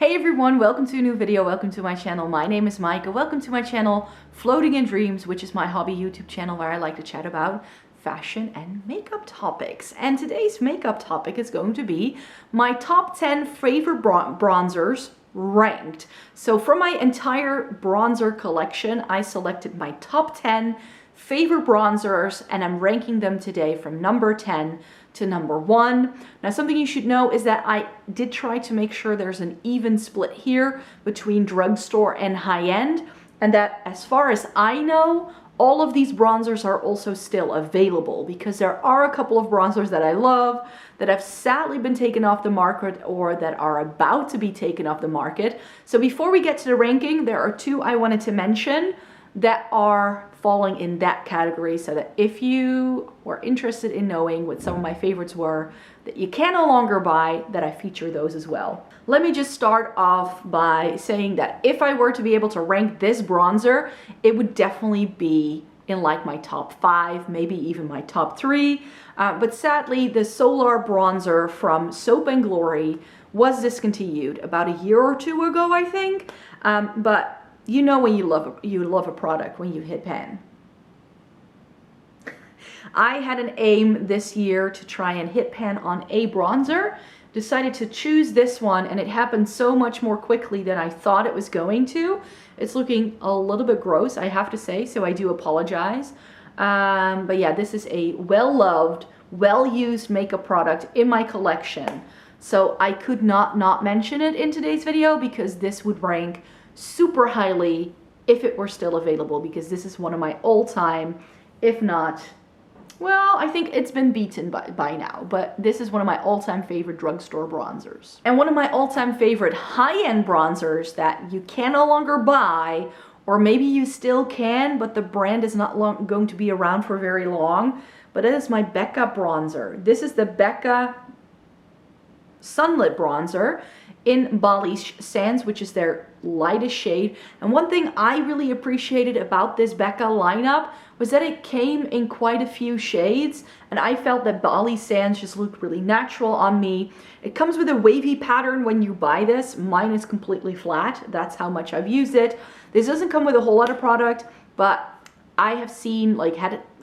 Hey everyone, welcome to a new video, welcome to my channel. My name is Maaike, welcome to my channel Floating in Dreams, which is my hobby YouTube channel where I like to chat about fashion and makeup topics. And today's makeup topic is going to be my top 10 favorite bronzers ranked. So from my entire bronzer collection, I selected my top 10 favorite bronzers and I'm ranking them today from number 10 to number 1. Now something you should know is that I did try to make sure there's an even split here between drugstore and high-end, and that as far as I know, all of these bronzers are also still available, because there are a couple of bronzers that I love that have sadly been taken off the market or that are about to be taken off the market. So before we get to the ranking, there are two I wanted to mention that are falling in that category, so that if you were interested in knowing what some of my favorites were that you can no longer buy, that I feature those as well. Let me just start off by saying that if I were to be able to rank this bronzer, it would definitely be in like my top 5, maybe even my top 3. But sadly, the Solar bronzer from Soap & Glory was discontinued about a year or two ago, I think. But you know when you love a product when you hit pan. I had an aim this year to try and hit pan on a bronzer, decided to choose this one, and it happened so much more quickly than I thought it was going to. It's looking a little bit gross, I have to say, so I do apologize. But yeah, this is a well-loved, well-used makeup product in my collection. So I could not mention it in today's video because this would rank super highly if it were still available, because this is one of my all-time, if not, well, I think it's been beaten by now, but this is one of my all-time favorite drugstore bronzers. And one of my all-time favorite high-end bronzers that you can no longer buy, or maybe you still can, but the brand is not going to be around for very long, but it is my Becca Bronzer. This is the Becca Sunlit Bronzer in Bali Sands, which is their lightest shade. And one thing I really appreciated about this Becca lineup was that it came in quite a few shades, and I felt that Bali Sands just looked really natural on me. It comes with a wavy pattern when you buy this. Mine is completely flat. That's how much I've used it. This doesn't come with a whole lot of product, but I have seen,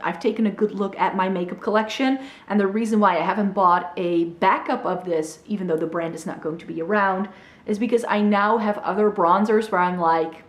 I've taken a good look at my makeup collection, and the reason why I haven't bought a backup of this, even though the brand is not going to be around, is because I now have other bronzers where I'm like,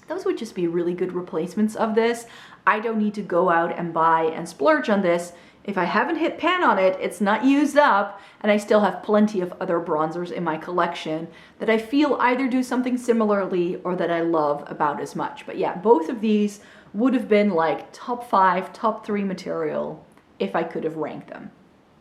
those would just be really good replacements of this. I don't need to go out and buy and splurge on this. If I haven't hit pan on it, it's not used up, and I still have plenty of other bronzers in my collection that I feel either do something similarly or that I love about as much. But yeah, both of these would have been like top 5, top 3 material if I could have ranked them.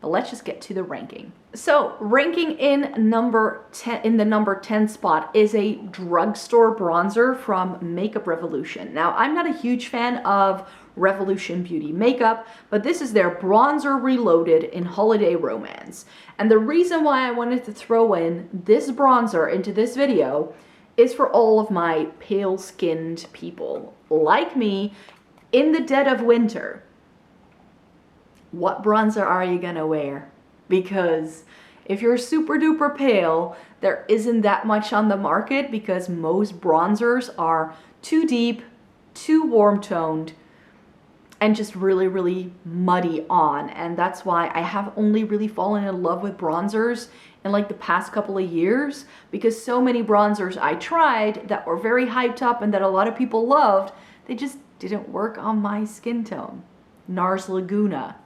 But let's just get to the ranking. So ranking in number 10, in the number 10 spot, is a drugstore bronzer from Makeup Revolution. Now, I'm not a huge fan of Revolution Beauty makeup, but this is their Bronzer Reloaded in Holiday Romance. And the reason why I wanted to throw in this bronzer into this video is for all of my pale-skinned people like me in the dead of winter. What bronzer are you gonna wear? Because if you're super duper pale, there isn't that much on the market, because most bronzers are too deep, too warm toned, and just really muddy on. And that's why I have only really fallen in love with bronzers in like the past couple of years, because so many bronzers I tried that were very hyped up and that a lot of people loved, they just didn't work on my skin tone. NARS Laguna.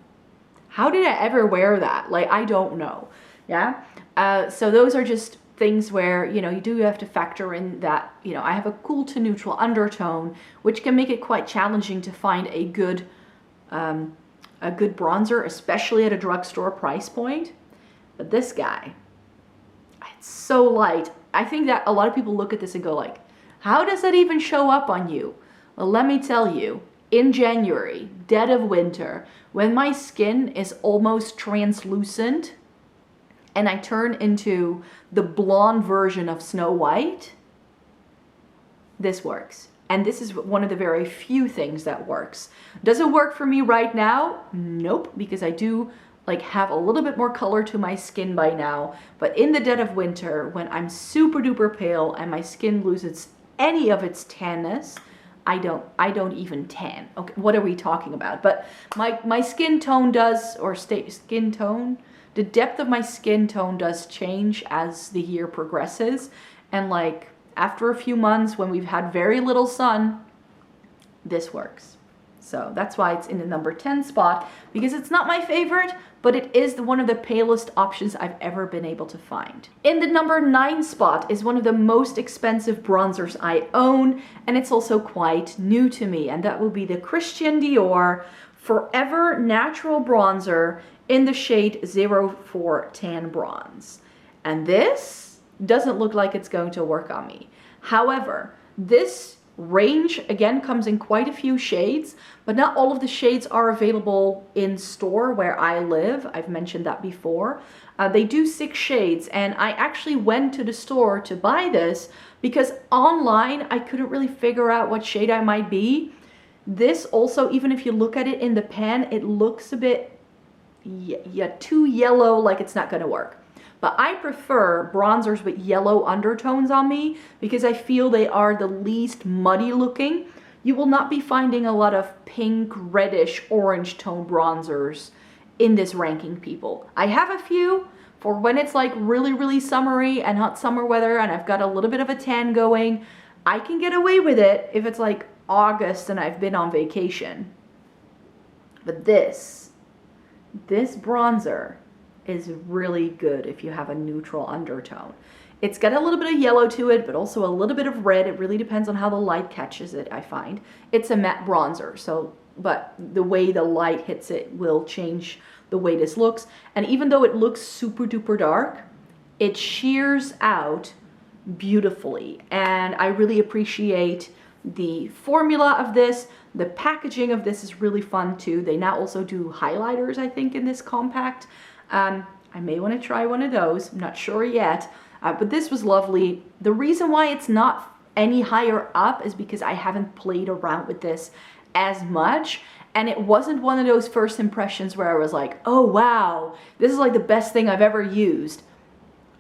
How did I ever wear that? Like, I don't know. Yeah. So those are just things where, you know, you do have to factor in that, you know, I have a cool to neutral undertone, which can make it quite challenging to find a good bronzer, especially at a drugstore price point. But this guy, it's so light. I think that a lot of people look at this and go like, how does that even show up on you? Well, let me tell you, in January, dead of winter, when my skin is almost translucent and I turn into the blonde version of Snow White, this works. And this is one of the very few things that works. Does it work for me right now? Nope, because I do like have a little bit more color to my skin by now. But in the dead of winter, when I'm super duper pale and my skin loses any of its tanness, I don't even tan. Okay, what are we talking about? But my skin tone does, or skin tone, the depth of my skin tone does change as the year progresses. And like after a few months when we've had very little sun, this works. So that's why it's in the number 10 spot, because it's not my favorite, but it is one of the palest options I've ever been able to find. In the number 9 spot is one of the most expensive bronzers I own, and it's also quite new to me, and that will be the Christian Dior Forever Natural Bronzer in the shade 04 Tan Bronze. And this doesn't look like it's going to work on me. However, this range again comes in quite a few shades, but not all of the shades are available in store where I live. I've mentioned that before. They do 6 shades, and I actually went to the store to buy this because online I couldn't really figure out what shade I might be. This also, even if you look at it in the pan, it looks a bit too yellow, like it's not gonna work. But I prefer bronzers with yellow undertones on me because I feel they are the least muddy looking. You will not be finding a lot of pink, reddish, orange tone bronzers in this ranking, people. I have a few for when it's like really, really summery and hot summer weather and I've got a little bit of a tan going. I can get away with it if it's like August and I've been on vacation. But this bronzer is really good if you have a neutral undertone. It's got a little bit of yellow to it, but also a little bit of red. It really depends on how the light catches it, I find. It's a matte bronzer, so, but the way the light hits it will change the way this looks. And even though it looks super duper dark, it sheers out beautifully. And I really appreciate the formula of this. The packaging of this is really fun too. They now also do highlighters, I think, in this compact. I may want to try one of those. I'm not sure yet, but this was lovely. The reason why it's not any higher up is because I haven't played around with this as much, and it wasn't one of those first impressions where I was like, oh wow, this is like the best thing I've ever used.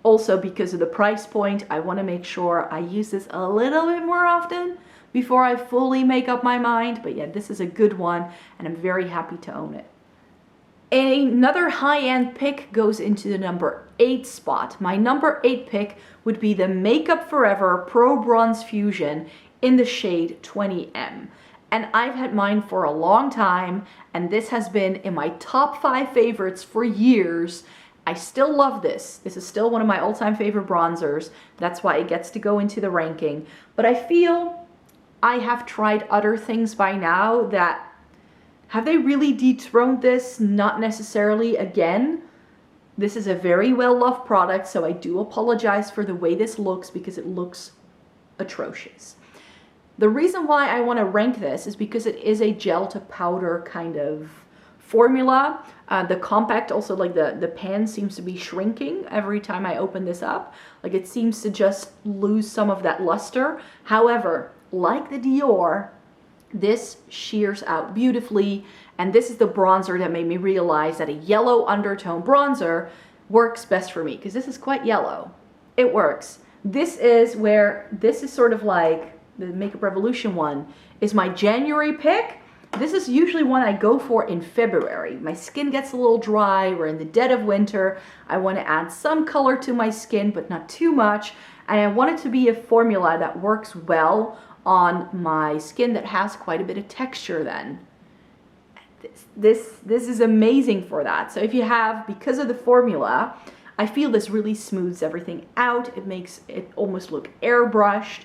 Also, because of the price point, I want to make sure I use this a little bit more often before I fully make up my mind. But yeah, this is a good one, and I'm very happy to own it. Another high-end pick goes into the number 8 spot. My number 8 pick would be the Makeup Forever Pro Bronze Fusion in the shade 20M. And I've had mine for a long time, and this has been in my top 5 favorites for years. I still love this. This is still one of my all-time favorite bronzers. That's why it gets to go into the ranking. But I feel I have tried other things by now that have they really dethroned this? Not necessarily. Again, this is a very well-loved product, so I do apologize for the way this looks because it looks atrocious. The reason why I want to rank this is because it is a gel to powder kind of formula. The compact also, like the pan seems to be shrinking every time I open this up. Like it seems to just lose some of that luster. However, like the Dior, this sheers out beautifully, and this is the bronzer that made me realize that a yellow undertone bronzer works best for me because this is quite yellow. It works. This is sort of like the Makeup Revolution one is my January pick. This is usually one I go for in February. My skin gets a little dry. We're in the dead of winter. I want to add some color to my skin, but not too much. And I want it to be a formula that works well on my skin that has quite a bit of texture then. This is amazing for that. So if you have, because of the formula, I feel this really smooths everything out. It makes it almost look airbrushed.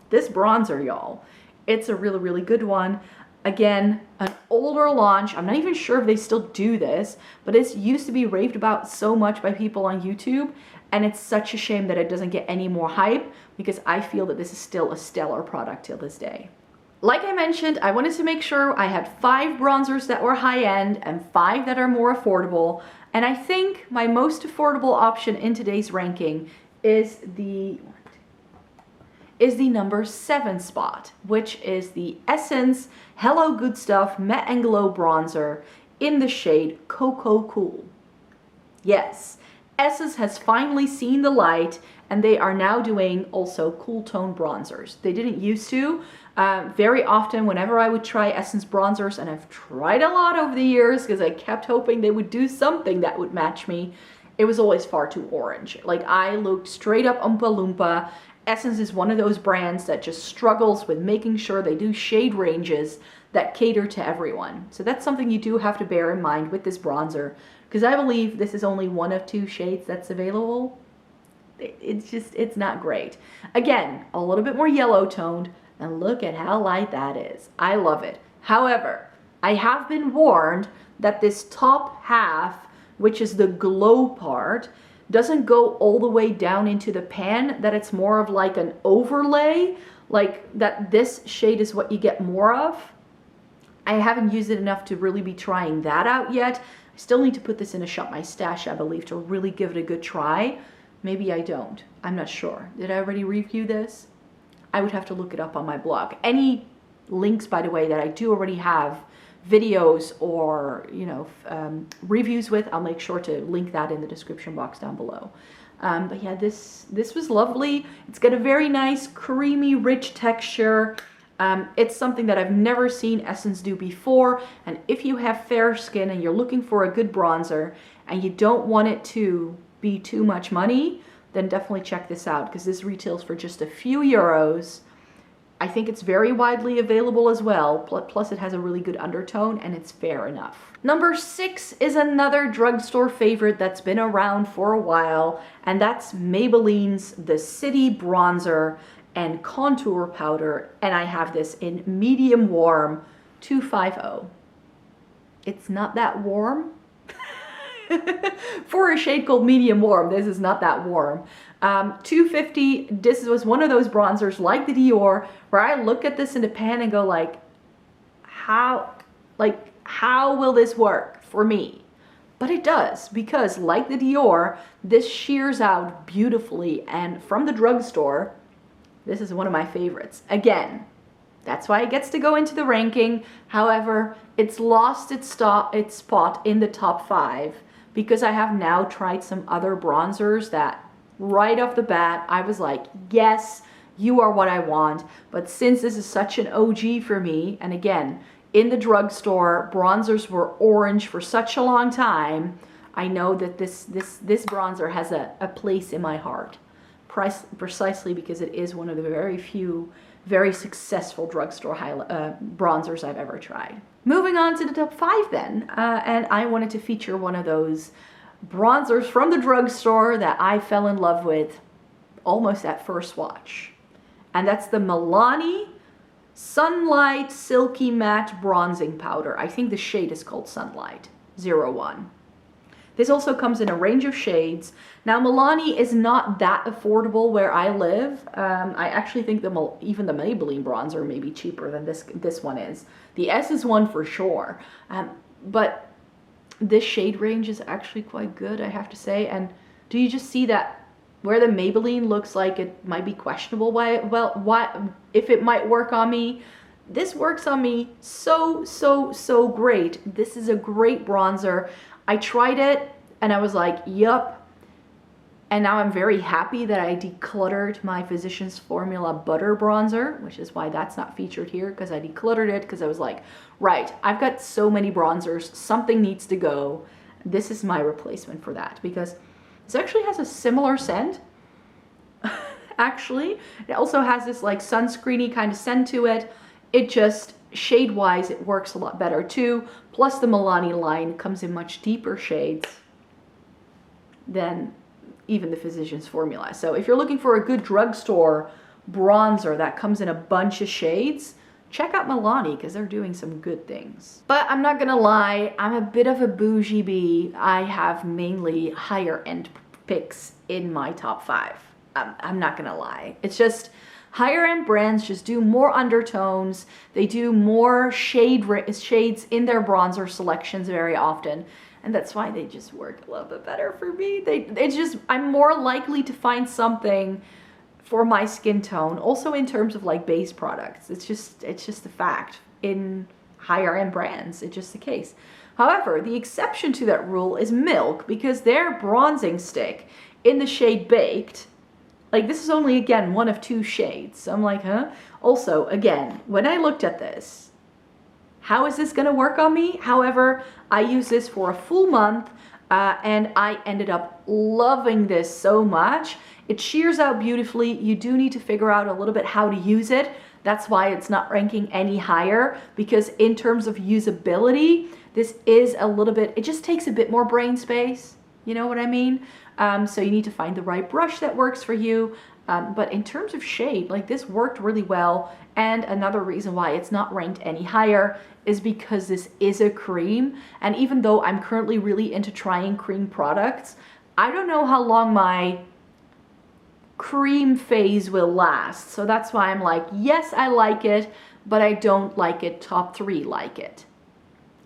This bronzer, y'all, it's a really, really good one. Again, an older launch. I'm not even sure if they still do this, but it used to be raved about so much by people on YouTube, and it's such a shame that it doesn't get any more hype because I feel that this is still a stellar product till this day. Like I mentioned, I wanted to make sure I had 5 bronzers that were high-end and 5 that are more affordable, and I think my most affordable option in today's ranking is the number 7 spot, which is the Essence Hello Good Stuff Matte and Glow Bronzer in the shade Cocoa Cool. Yes, Essence has finally seen the light, and they are now doing also cool tone bronzers. They didn't used to. Very often, whenever I would try Essence bronzers, and I've tried a lot over the years because I kept hoping they would do something that would match me, it was always far too orange. Like, I looked straight up Oompa Loompa. Essence is one of those brands that just struggles with making sure they do shade ranges that cater to everyone. So that's something you do have to bear in mind with this bronzer, because I believe this is only one of 2 shades that's available. It's not great. Again, a little bit more yellow toned, and look at how light that is. I love it. However, I have been warned that this top half, which is the glow part, doesn't go all the way down into the pan, that it's more of like an overlay, like that this shade is what you get more of. I haven't used it enough to really be trying that out yet. I still need to put this in a Shop My Stash, I believe, to really give it a good try. Maybe I don't. I'm not sure. Did I already review this? I would have to look it up on my blog. Any links, by the way, that I do already have videos or, you know, reviews with, I'll make sure to link that in the description box down below. But yeah, this was lovely. It's got a very nice, creamy, rich texture. It's something that I've never seen Essence do before. And if you have fair skin and you're looking for a good bronzer and you don't want it to be too much money, then definitely check this out, because this retails for just a few euros. I think it's very widely available as well, plus it has a really good undertone and it's fair enough. Number 6 is another drugstore favorite that's been around for a while, and that's Maybelline's The City Bronzer and Contour Powder, and I have this in medium warm 250. It's not that warm. For a shade called medium warm, this is not that warm. 250, this was one of those bronzers like the Dior where I look at this in the pan and go like, how will this work for me? But it does, because like the Dior, this shears out beautifully, and from the drugstore, this is one of my favorites. Again, that's why it gets to go into the ranking. However, it's lost its spot in the top 5 because I have now tried some other bronzers that right off the bat, I was like, yes, you are what I want. But since this is such an OG for me, and again, in the drugstore, bronzers were orange for such a long time, I know that this bronzer has a place in my heart. Precisely because it is one of the very few very successful drugstore bronzers I've ever tried. Moving on to the top 5 then, and I wanted to feature one of those bronzers from the drugstore that I fell in love with almost at first watch. And that's the Milani Sunlight Silky Matte Bronzing Powder. I think the shade is called Sunlight 01. This also comes in a range of shades. Now, Milani is not that affordable where I live. I actually think even the Maybelline bronzer may be cheaper than this one is. The Essence one for sure. But this shade range is actually quite good, I have to say. And do you just see that where the Maybelline looks like it might be questionable if it might work on me? This works on me so great. This is a great bronzer. I tried it and I was like, yup. And now I'm very happy that I decluttered my Physicians Formula Butter Bronzer, which is why that's not featured here, because I decluttered it because I was like, right, I've got so many bronzers, something needs to go. This is my replacement for that, because this actually has a similar scent. Actually, it also has this like sunscreeny kind of scent to it. It just, shade-wise, it works a lot better too. Plus the Milani line comes in much deeper shades than even the Physicians Formula. So if you're looking for a good drugstore bronzer that comes in a bunch of shades, check out Milani, because they're doing some good things. But I'm not gonna lie, I'm a bit of a bougie bee. I have mainly higher end picks in my top 5. I'm not gonna lie. It's just higher end brands just do more undertones. They do more shades in their bronzer selections very often. And that's why they just work a little bit better for me. I'm more likely to find something for my skin tone. Also in terms of like base products. It's just a fact. In higher end brands, it's just the case. However, the exception to that rule is Milk, because their bronzing stick in the shade Baked, like this is only, again, one of 2 shades. So I'm like, huh? Also, again, when I looked at this, how is this going to work on me? However, I used this for a full month and I ended up loving this so much. It shears out beautifully. You do need to figure out a little bit how to use it. That's why it's not ranking any higher, because in terms of usability, this is a little bit, it just takes a bit more brain space. You know what I mean? So you need to find the right brush that works for you. But in terms of shade, like this worked really well. And another reason why it's not ranked any higher is because this is a cream. And even though I'm currently really into trying cream products, I don't know how long my cream phase will last. So that's why I'm like, yes, I like it, but I don't like it top 3 like it,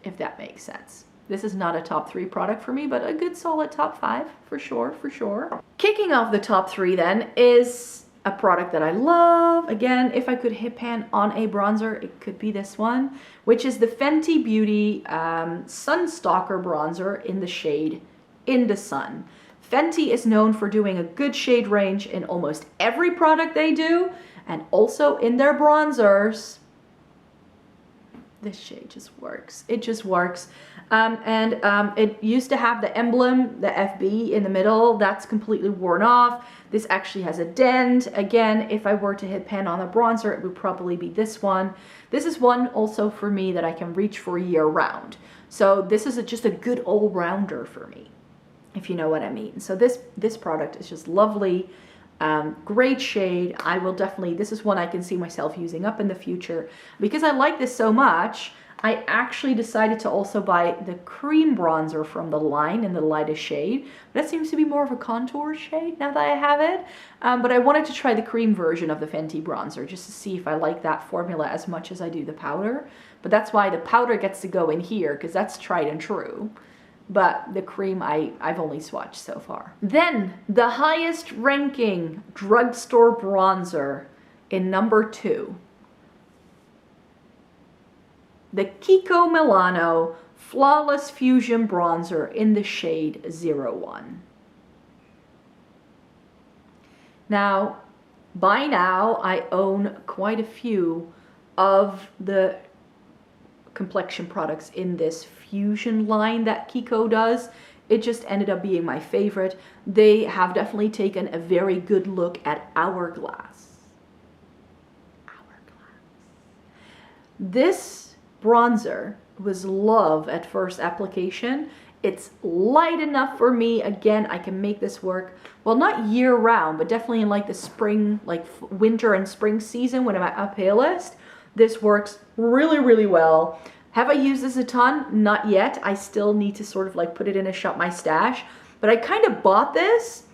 if that makes sense. This is not a top 3 product for me, but a good solid top 5 for sure, for sure. Kicking off the top 3 then is a product that I love. Again, if I could hit pan on a bronzer, it could be this one, which is the Fenty Beauty Sun Stalk'r bronzer in the shade In the Sun. Fenty is known for doing a good shade range in almost every product they do, and also in their bronzers. This shade just works. It just works. It used to have the emblem, the FB in the middle. That's completely worn off. This actually has a dent. Again, if I were to hit pan on a bronzer, it would probably be this one. This is one also for me that I can reach for year round. So this is just a good all-rounder for me, if you know what I mean. So this product is just lovely. Great shade. I will definitely, this is one I can see myself using up in the future. Because I like this so much, I actually decided to also buy the cream bronzer from the line in the lightest shade. That seems to be more of a contour shade now that I have it. But I wanted to try the cream version of the Fenty bronzer just to see if I like that formula as much as I do the powder. But that's why the powder gets to go in here, because that's tried and true. But the cream I've only swatched so far. Then the highest ranking drugstore bronzer in number 2. The Kiko Milano Flawless Fusion Bronzer in the shade 01. Now, by now I own quite a few of the complexion products in this fusion line that Kiko does. It just ended up being my favorite. They have definitely taken a very good look at Hourglass. This bronzer was love at first application. It's light enough for me. Again, I can make this work, well, not year round, but definitely in like the spring, like winter and spring season when I'm at my palest. This works really, really well. Have I used this a ton? Not yet. I still need to sort of like put it in a Shop My Stash. But I kind of bought this,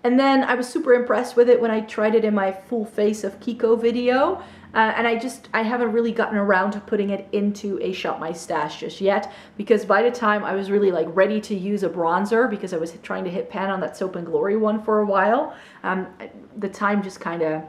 and then I was super impressed with it when I tried it in my full face of Kiko video. And I haven't really gotten around to putting it into a Shop My Stash just yet, because by the time I was really like ready to use a bronzer, because I was trying to hit pan on that Soap and Glory one for a while, the time just kind of,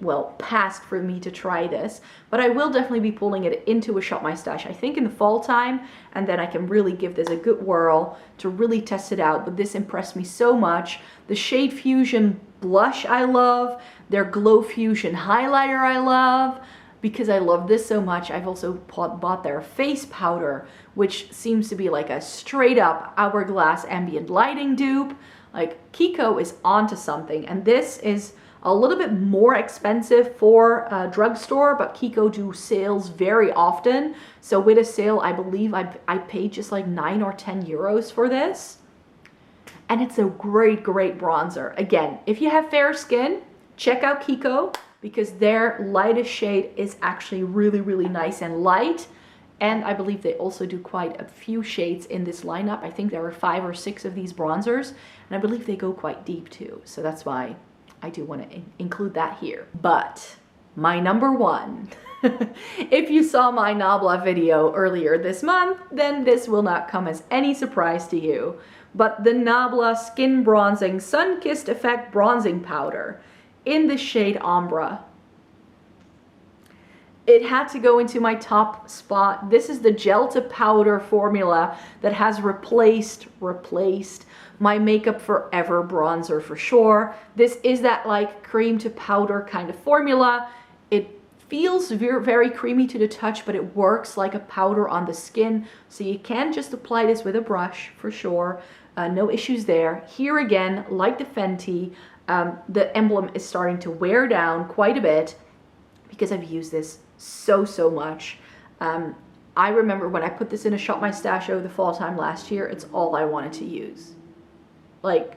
well, passed for me to try this. But I will definitely be pulling it into a Shop My Stash, I think in the fall time, and then I can really give this a good whirl to really test it out. But this impressed me so much. The Shade Fusion blush I love, their Glow Fusion highlighter I love. Because I love this so much, I've also bought their face powder, which seems to be like a straight up Hourglass ambient lighting dupe. Like, Kiko is onto something, and this is a little bit more expensive for a drugstore, but Kiko do sales very often. So with a sale, I believe I paid just like 9 or 10 euros for this. And it's a great, great bronzer. Again, if you have fair skin, check out Kiko, because their lightest shade is actually really, really nice and light. And I believe they also do quite a few shades in this lineup. I think there are 5 or 6 of these bronzers, and I believe they go quite deep too. So that's why I do want to include that here. But my number 1, if you saw my Nabla video earlier this month, then this will not come as any surprise to you. But the Nabla Skin Bronzing Sun-Kissed Effect Bronzing Powder in the shade Ombre. it had to go into my top spot. This is the gel to powder formula that has replaced my Makeup Forever bronzer for sure. This is that like cream to powder kind of formula. It feels very creamy to the touch, but it works like a powder on the skin. So you can just apply this with a brush for sure. No issues there. Here again, like the Fenty, the emblem is starting to wear down quite a bit because I've used this so much. I remember when I put this in a Shop My Stash over the fall time last year, it's all I wanted to use. Like,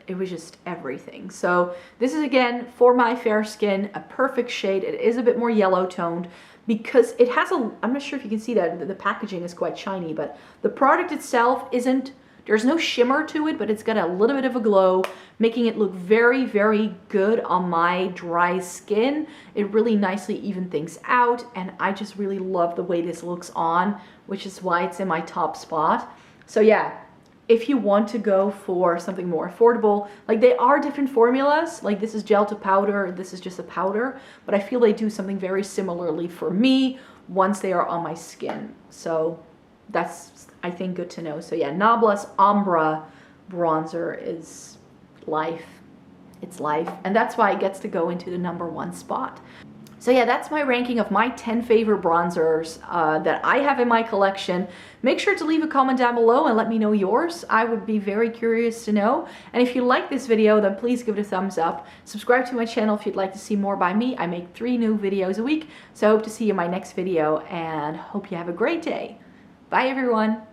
it was just everything. So this is, again, for my fair skin, a perfect shade. It is a bit more yellow toned because it has a, I'm not sure if you can see that, the packaging is quite shiny, but the product itself isn't, there's no shimmer to it, but it's got a little bit of a glow, making it look very good on my dry skin. It really nicely even things out, and I just really love the way this looks on, which is why it's in my top spot. So yeah, if you want to go for something more affordable, like they are different formulas, like this is gel to powder, this is just a powder, but I feel they do something very similarly for me once they are on my skin. So that's, I think, good to know. So yeah, Nabla's Ombre bronzer is life. It's life. And that's why it gets to go into the #1 spot. So yeah, that's my ranking of my 10 favorite bronzers that I have in my collection. Make sure to leave a comment down below and let me know yours. I would be very curious to know. And if you like this video, then please give it a thumbs up. Subscribe to my channel if you'd like to see more by me. I make 3 new videos a week. So I hope to see you in my next video and hope you have a great day. Bye everyone.